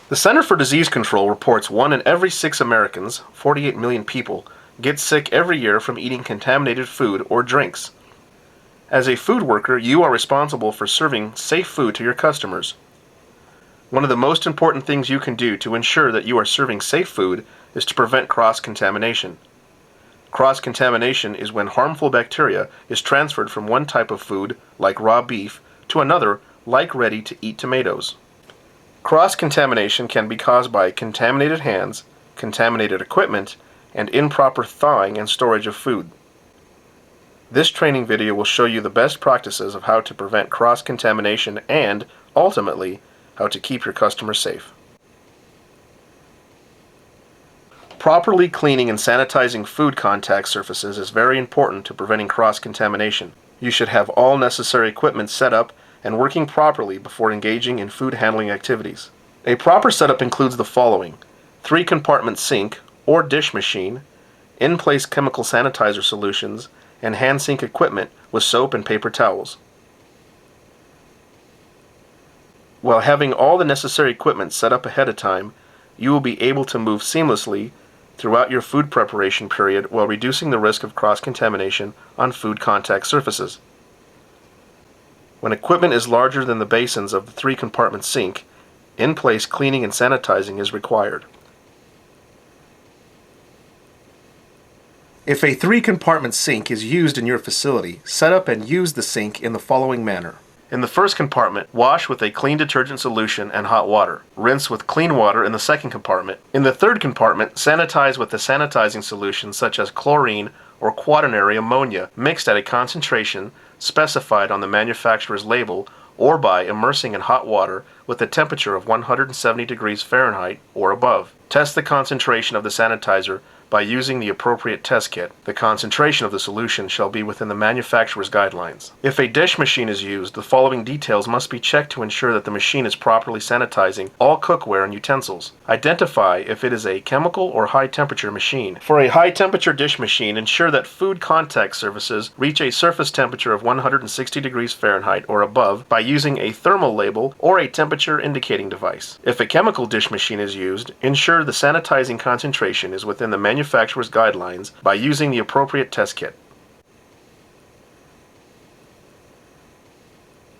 The Center for Disease Control reports 1 in every 6 Americans, 48 million people, get sick every year from eating contaminated food or drinks. As a food worker, you are responsible for serving safe food to your customers. One of the most important things you can do to ensure that you are serving safe food is to prevent cross-contamination. Cross-contamination is when harmful bacteria is transferred from one type of food, like raw beef, to another, like ready-to-eat tomatoes. Cross-contamination can be caused by contaminated hands, contaminated equipment, and improper thawing and storage of food. This training video will show you the best practices of how to prevent cross-contamination and, ultimately, how to keep your customers safe. Properly cleaning and sanitizing food contact surfaces is very important to preventing cross-contamination. You should have all necessary equipment set up and working properly before engaging in food handling activities. A proper setup includes the following: 3-compartment sink or dish machine, in-place chemical sanitizer solutions, and hand sink equipment with soap and paper towels. While having all the necessary equipment set up ahead of time, you will be able to move seamlessly throughout your food preparation period while reducing the risk of cross-contamination on food contact surfaces. When equipment is larger than the basins of the 3-compartment sink, in-place cleaning and sanitizing is required. If a 3-compartment sink is used in your facility, set up and use the sink in the following manner. In the first compartment, wash with a clean detergent solution and hot water. Rinse with clean water in the second compartment. In the third compartment, sanitize with a sanitizing solution such as chlorine or quaternary ammonia mixed at a concentration specified on the manufacturer's label or by immersing in hot water with a temperature of 170 degrees Fahrenheit or above. Test the concentration of the sanitizer by using the appropriate test kit. The concentration of the solution shall be within the manufacturer's guidelines. If a dish machine is used, the following details must be checked to ensure that the machine is properly sanitizing all cookware and utensils. Identify if it is a chemical or high-temperature machine. For a high-temperature dish machine, ensure that food contact surfaces reach a surface temperature of 160 degrees Fahrenheit or above by using a thermal label or a temperature indicating device. If a chemical dish machine is used, ensure the sanitizing concentration is within the manufacturer's guidelines by using the appropriate test kit.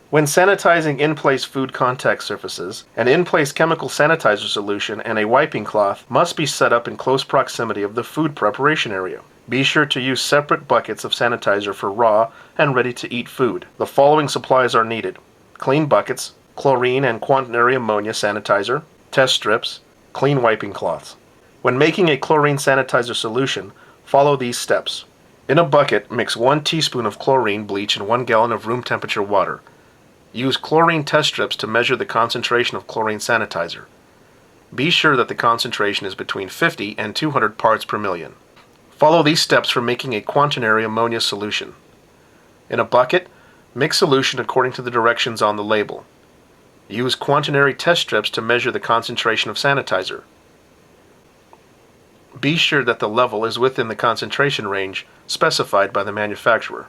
When sanitizing in-place food contact surfaces, an in-place chemical sanitizer solution and a wiping cloth must be set up in close proximity of the food preparation area. Be sure to use separate buckets of sanitizer for raw and ready-to-eat food. The following supplies are needed: clean buckets, chlorine and quaternary ammonia sanitizer, test strips, clean wiping cloths. When making a chlorine sanitizer solution, follow these steps. In a bucket, mix 1 teaspoon of chlorine bleach in 1 gallon of room temperature water. Use chlorine test strips to measure the concentration of chlorine sanitizer. Be sure that the concentration is between 50 and 200 parts per million. Follow these steps for making a quaternary ammonia solution. In a bucket, mix solution according to the directions on the label. Use quaternary test strips to measure the concentration of sanitizer. Be sure that the level is within the concentration range specified by the manufacturer.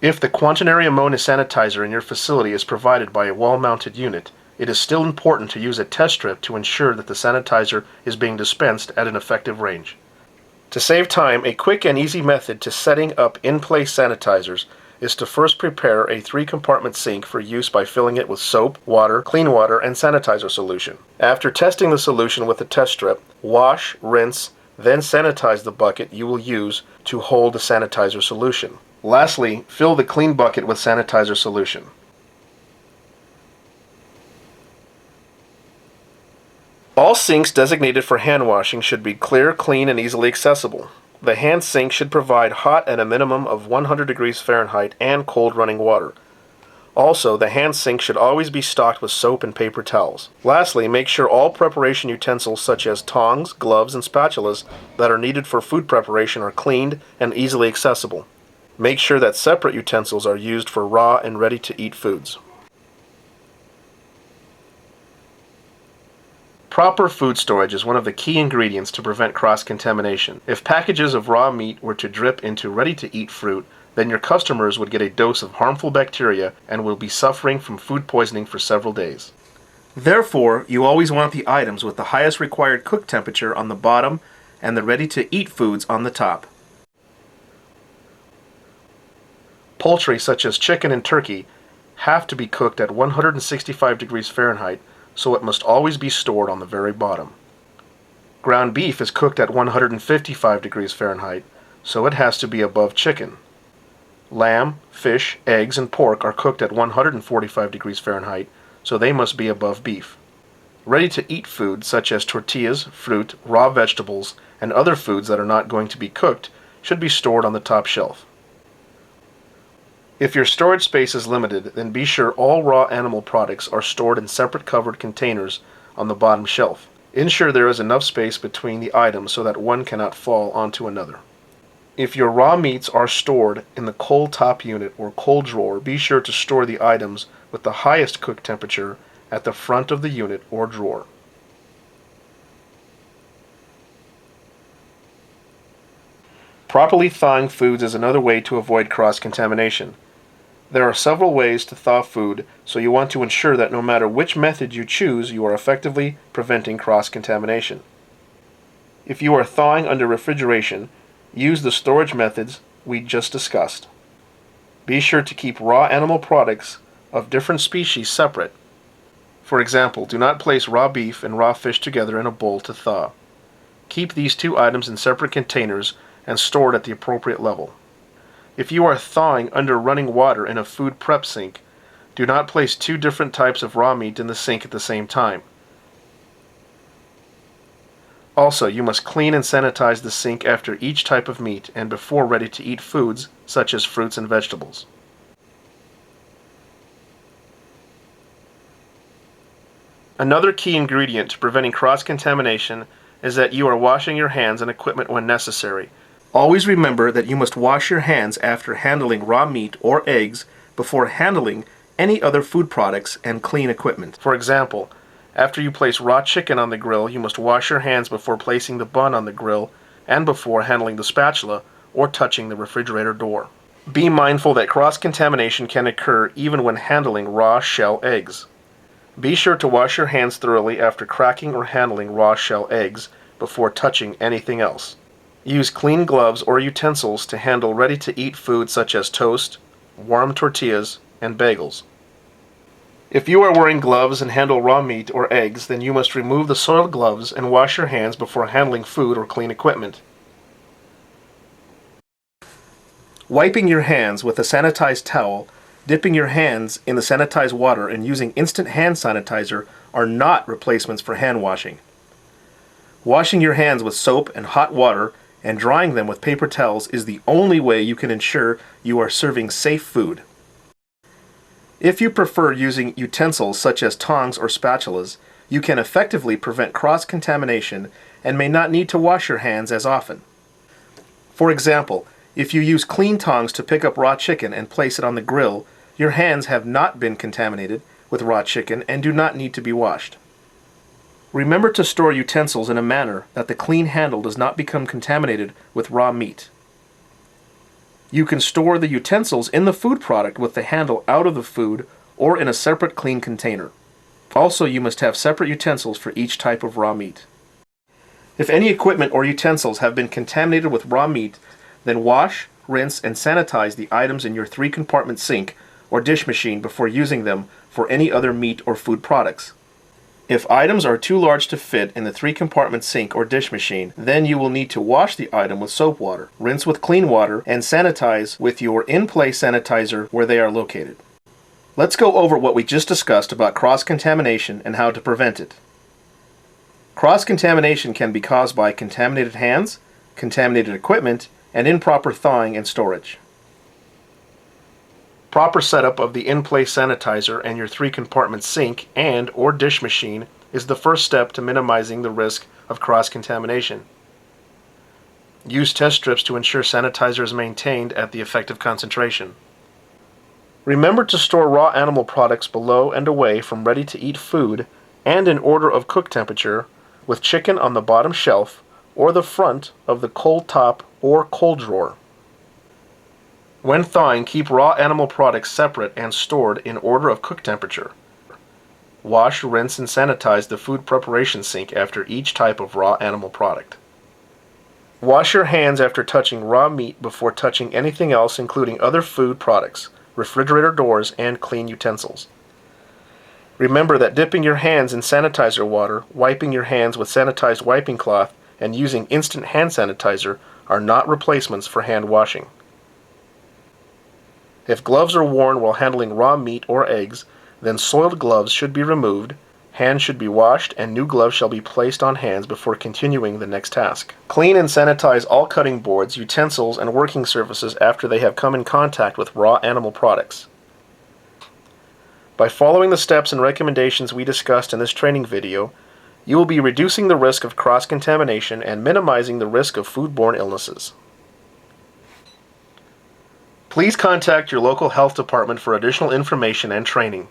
If the quaternary ammonia sanitizer in your facility is provided by a wall-mounted unit, it is still important to use a test strip to ensure that the sanitizer is being dispensed at an effective range. To save time, a quick and easy method to setting up in-place sanitizers is to first prepare a 3-compartment sink for use by filling it with soap, water, clean water, and sanitizer solution. After testing the solution with a test strip, wash, rinse, then sanitize the bucket you will use to hold the sanitizer solution. Lastly, fill the clean bucket with sanitizer solution. All sinks designated for hand washing should be clear, clean, and easily accessible. The hand sink should provide hot at a minimum of 100 degrees Fahrenheit and cold running water. Also, the hand sink should always be stocked with soap and paper towels. Lastly, make sure all preparation utensils such as tongs, gloves, and spatulas that are needed for food preparation are cleaned and easily accessible. Make sure that separate utensils are used for raw and ready-to-eat foods. Proper food storage is one of the key ingredients to prevent cross-contamination. If packages of raw meat were to drip into ready-to-eat fruit, then your customers would get a dose of harmful bacteria and will be suffering from food poisoning for several days. Therefore, you always want the items with the highest required cook temperature on the bottom and the ready-to-eat foods on the top. Poultry such as chicken and turkey have to be cooked at 165 degrees Fahrenheit, so it must always be stored on the very bottom. Ground beef is cooked at 155 degrees Fahrenheit, so it has to be above chicken. Lamb, fish, eggs, and pork are cooked at 145 degrees Fahrenheit, so they must be above beef. Ready-to-eat food such as tortillas, fruit, raw vegetables, and other foods that are not going to be cooked should be stored on the top shelf. If your storage space is limited, then be sure all raw animal products are stored in separate covered containers on the bottom shelf. Ensure there is enough space between the items so that one cannot fall onto another. If your raw meats are stored in the cold top unit or cold drawer, be sure to store the items with the highest cook temperature at the front of the unit or drawer. Properly thawing foods is another way to avoid cross-contamination. There are several ways to thaw food, so you want to ensure that no matter which method you choose, you are effectively preventing cross-contamination. If you are thawing under refrigeration, use the storage methods we just discussed. Be sure to keep raw animal products of different species separate. For example, do not place raw beef and raw fish together in a bowl to thaw. Keep these two items in separate containers and stored at the appropriate level. If you are thawing under running water in a food prep sink, do not place two different types of raw meat in the sink at the same time. Also, you must clean and sanitize the sink after each type of meat and before ready-to-eat foods such as fruits and vegetables. Another key ingredient to preventing cross-contamination is that you are washing your hands and equipment when necessary. Always remember that you must wash your hands after handling raw meat or eggs before handling any other food products and clean equipment. For example, after you place raw chicken on the grill, you must wash your hands before placing the bun on the grill and before handling the spatula or touching the refrigerator door. Be mindful that cross-contamination can occur even when handling raw shell eggs. Be sure to wash your hands thoroughly after cracking or handling raw shell eggs before touching anything else. Use clean gloves or utensils to handle ready-to-eat foods such as toast, warm tortillas, and bagels. If you are wearing gloves and handle raw meat or eggs, then you must remove the soiled gloves and wash your hands before handling food or clean equipment. Wiping your hands with a sanitized towel, dipping your hands in the sanitized water, and using instant hand sanitizer are not replacements for hand washing. Washing your hands with soap and hot water and drying them with paper towels is the only way you can ensure you are serving safe food. If you prefer using utensils such as tongs or spatulas, you can effectively prevent cross-contamination and may not need to wash your hands as often. For example, if you use clean tongs to pick up raw chicken and place it on the grill, your hands have not been contaminated with raw chicken and do not need to be washed. Remember to store utensils in a manner that the clean handle does not become contaminated with raw meat. You can store the utensils in the food product with the handle out of the food or in a separate clean container. Also, you must have separate utensils for each type of raw meat. If any equipment or utensils have been contaminated with raw meat, then wash, rinse, and sanitize the items in your 3-compartment sink or dish machine before using them for any other meat or food products. If items are too large to fit in the 3-compartment sink or dish machine, then you will need to wash the item with soap water, rinse with clean water, and sanitize with your in-place sanitizer where they are located. Let's go over what we just discussed about cross-contamination and how to prevent it. Cross-contamination can be caused by contaminated hands, contaminated equipment, and improper thawing and storage. Proper setup of the in-place sanitizer and your 3-compartment sink and or dish machine is the first step to minimizing the risk of cross-contamination. Use test strips to ensure sanitizer is maintained at the effective concentration. Remember to store raw animal products below and away from ready-to-eat food and in order of cook temperature, with chicken on the bottom shelf or the front of the cold top or cold drawer. When thawing, keep raw animal products separate and stored in order of cook temperature. Wash, rinse, and sanitize the food preparation sink after each type of raw animal product. Wash your hands after touching raw meat before touching anything else, including other food products, refrigerator doors, and clean utensils. Remember that dipping your hands in sanitizer water, wiping your hands with sanitized wiping cloth, and using instant hand sanitizer are not replacements for hand washing. If gloves are worn while handling raw meat or eggs, then soiled gloves should be removed, hands should be washed, and new gloves shall be placed on hands before continuing the next task. Clean and sanitize all cutting boards, utensils, and working surfaces after they have come in contact with raw animal products. By following the steps and recommendations we discussed in this training video, you will be reducing the risk of cross-contamination and minimizing the risk of foodborne illnesses. Please contact your local health department for additional information and training.